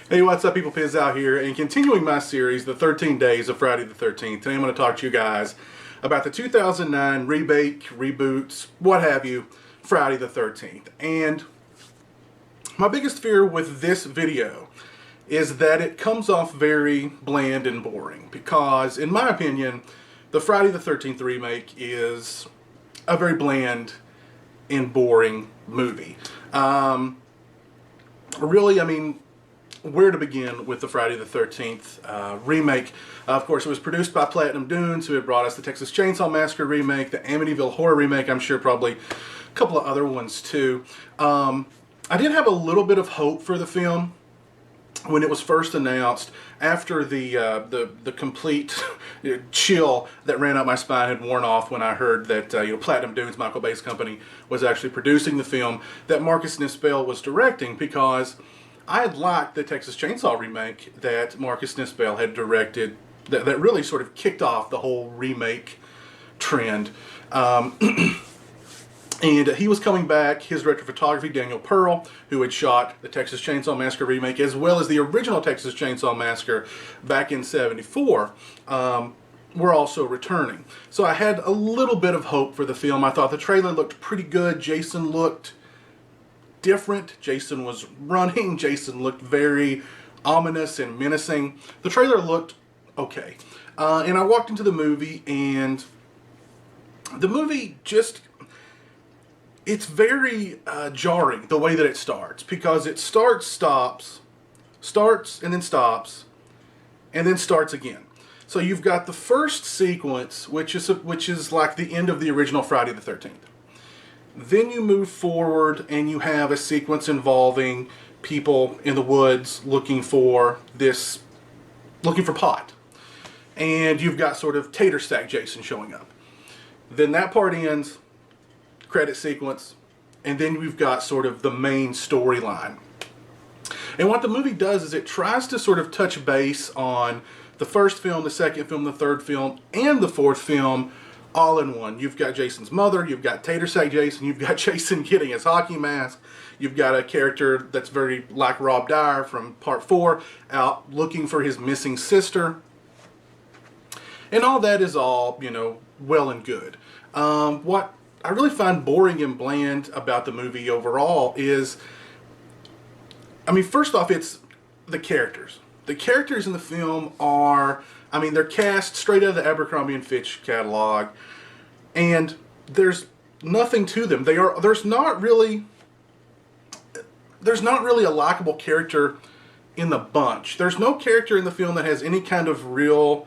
Hey, what's up, people? Piz out here, and continuing my series, The 13 Days of Friday the 13th. Today I'm going to talk to you guys about the 2009 remake, reboots, what have you, Friday the 13th. And my biggest fear with this video is that it comes off very bland and boring, because in my opinion, the Friday the 13th remake is a very bland and boring movie. Really, I mean, where to begin with the Friday the 13th remake. Of course, it was produced by Platinum Dunes, who had brought us the Texas Chainsaw Massacre remake, the Amityville Horror remake, I'm sure probably a couple of other ones too. I did have a little bit of hope for the film when it was first announced, after the complete chill that ran up my spine had worn off when I heard that Platinum Dunes, Michael Bay's company, was actually producing the film that Marcus Nispel was directing, because I had liked the Texas Chainsaw remake that Marcus Nispel had directed, that really sort of kicked off the whole remake trend. And he was coming back, his director of photography, Daniel Pearl, who had shot the Texas Chainsaw Massacre remake, as well as the original Texas Chainsaw Massacre back in '74, were also returning. So I had a little bit of hope for the film. I thought the trailer looked pretty good. Jason looked different. Jason was running. Jason looked very ominous and menacing. The trailer looked okay. And I walked into the movie, and the movie just, it's very jarring the way that it starts, because it starts and then stops, and then starts again. So you've got the first sequence, which is like the end of the original Friday the 13th. Then you move forward and you have a sequence involving people in the woods looking for pot. And you've got sort of tater sack Jason showing up. Then that part ends, credit sequence, and then we've got sort of the main storyline. And what the movie does is it tries to sort of touch base on the first film, the second film, the third film, and the fourth film all in one. You've got Jason's mother, you've got tater sack Jason, you've got Jason getting his hockey mask, you've got a character that's very like Rob Dyer from part 4 out looking for his missing sister. And all that is all, well and good. What I really find boring and bland about the movie overall is, first off, it's the characters. The characters in the film are, they're cast straight out of the Abercrombie and Fitch catalog, and there's nothing to them. There's not really a likable character in the bunch. There's no character in the film that has any kind of real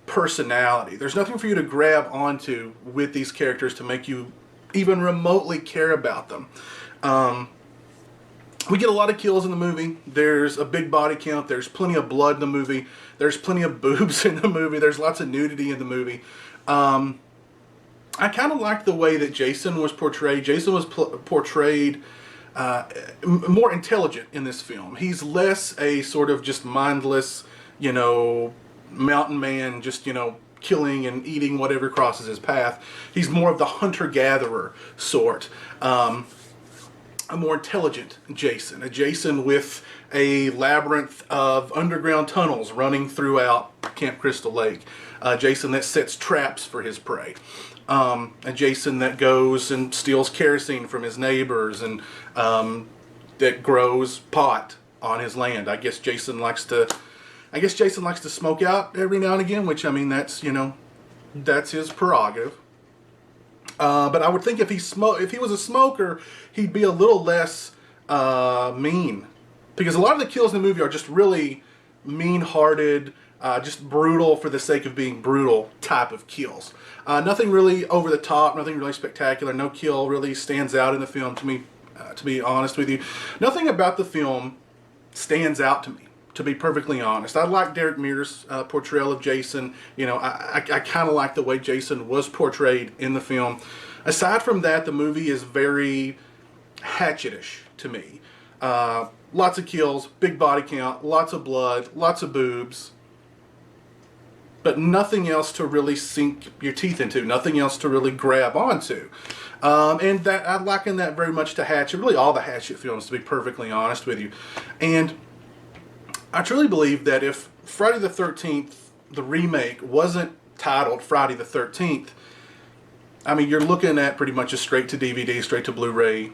personality. There's nothing for you to grab onto with these characters to make you even remotely care about them. We get a lot of kills in the movie. There's a big body count. There's plenty of blood in the movie. There's plenty of boobs in the movie. There's lots of nudity in the movie. I kind of liked the way that Jason was portrayed. Jason was portrayed more intelligent in this film. He's less a sort of just mindless, mountain man, just, killing and eating whatever crosses his path. He's more of the hunter-gatherer sort. A more intelligent Jason. A Jason with a labyrinth of underground tunnels running throughout Camp Crystal Lake. A Jason that sets traps for his prey. A Jason that goes and steals kerosene from his neighbors, and that grows pot on his land. I guess Jason likes to smoke out every now and again, which, that's his prerogative. But I would think if he was a smoker, he'd be a little less mean, because a lot of the kills in the movie are just really mean-hearted, just brutal for the sake of being brutal type of kills. Nothing really over the top, nothing really spectacular. No kill really stands out in the film to me, to be honest with you. Nothing about the film stands out to me, to be perfectly honest. I like Derek Mears' portrayal of Jason. I kind of like the way Jason was portrayed in the film. Aside from that, the movie is very Hatchet-ish to me. Lots of kills, big body count, lots of blood, lots of boobs, but nothing else to really sink your teeth into, nothing else to really grab onto. And that I liken that very much to Hatchet, really all the Hatchet films, to be perfectly honest with you. And I truly believe that if Friday the 13th, the remake, wasn't titled Friday the 13th, I mean, you're looking at pretty much a straight to DVD, straight to Blu-ray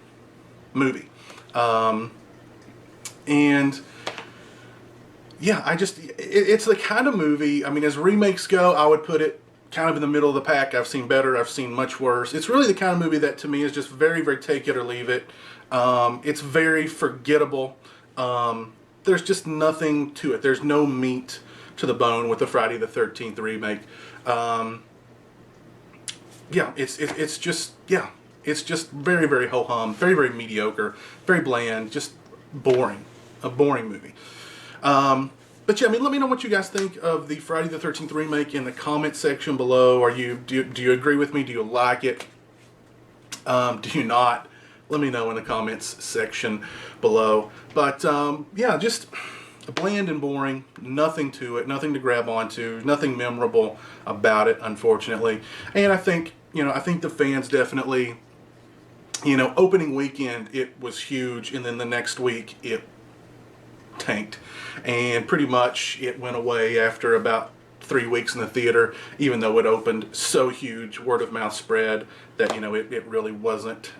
movie. And yeah, it's the kind of movie, I mean, as remakes go, I would put it kind of in the middle of the pack. I've seen better, I've seen much worse. It's really the kind of movie that to me is just very, very take it or leave it. It's very forgettable. There's just nothing to it. There's no meat to the bone with the Friday the 13th remake. Yeah, it's just very, very ho-hum, very, very mediocre, very bland, just boring. A boring movie. But yeah, I mean, let me know what you guys think of the Friday the 13th remake in the comment section below. Do you agree with me? Do you like it? Do you not? Let me know in the comments section below. But yeah, just bland and boring. Nothing to it. Nothing to grab onto. Nothing memorable about it, unfortunately. And I think the fans definitely, opening weekend it was huge, and then the next week it tanked, and pretty much it went away after about 3 weeks in the theater, even though it opened so huge. Word of mouth spread that it really wasn't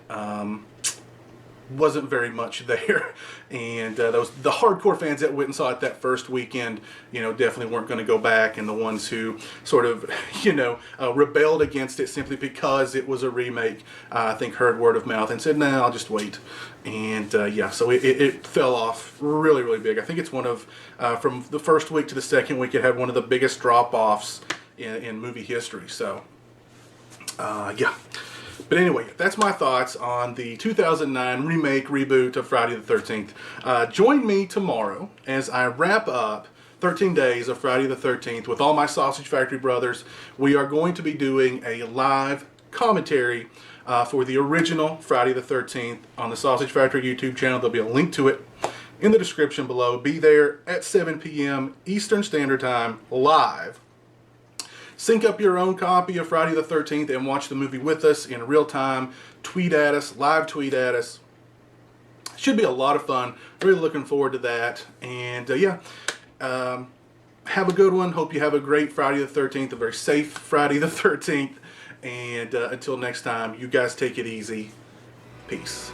very much there, and the hardcore fans that went and saw it that first weekend, definitely weren't going to go back, and the ones who sort of, rebelled against it simply because it was a remake, I think heard word of mouth and said, "Nah, I'll just wait," and yeah, so it fell off really, really big. I think it's one of, from the first week to the second week, it had one of the biggest drop-offs in movie history. So, yeah. But anyway, that's my thoughts on the 2009 remake reboot of Friday the 13th. Join me tomorrow as I wrap up 13 days of Friday the 13th with all my Sausage Factory brothers. We are going to be doing a live commentary for the original Friday the 13th on the Sausage Factory YouTube channel. There'll be a link to it in the description below. Be there at 7 p.m. Eastern Standard Time, live. Sync up your own copy of Friday the 13th and watch the movie with us in real time. Tweet at us, live tweet at us. Should be a lot of fun. Really looking forward to that. And yeah, have a good one. Hope you have a great Friday the 13th, a very safe Friday the 13th. And until next time, you guys take it easy. Peace.